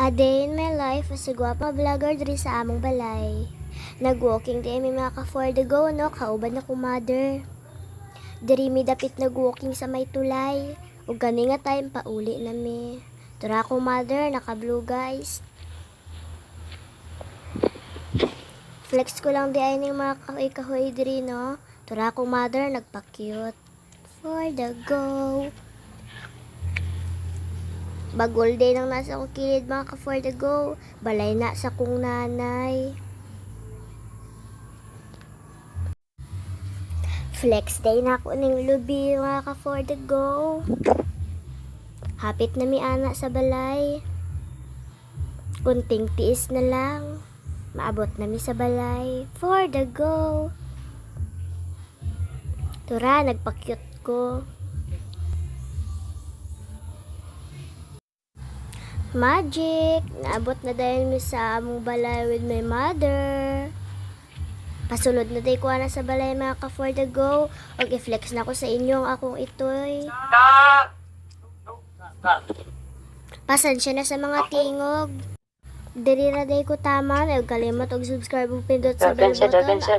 A day in my life as a gwapa vlogger diri sa among balay. Nag-walking di mi mga ka-for the go no, kauban na ko mother. Diri mi dapit nag-walking sa may tulay. Ug gani nga time pauli na mi. Tara ko mother, naka-blue guys. Flex ko lang di ay ning mga kahoy diri no. Tara ko mother, nagpa-cute. For the go. Bagol day nang nasa akong kilid mga ka-for the go. Balay na sa kong nanay. Flex day na ako ning lubi mga ka-for the go. Hapit na mi ana sa balay. Kunting tiis na lang. Maabot na mi sa balay. For the go. Tura, nagpa-cute ko. Magic! Naabot na dahil mi sa among balay with my mother. Pasulod na tayo kuha na sa balay mga ka-for the go. Og i-flex na ko sa inyo ang akong itoy. Pasensya na sa mga tingog. Diri ra day ko tama. Huwag kalimot og subscribe ug pindot sa bell button.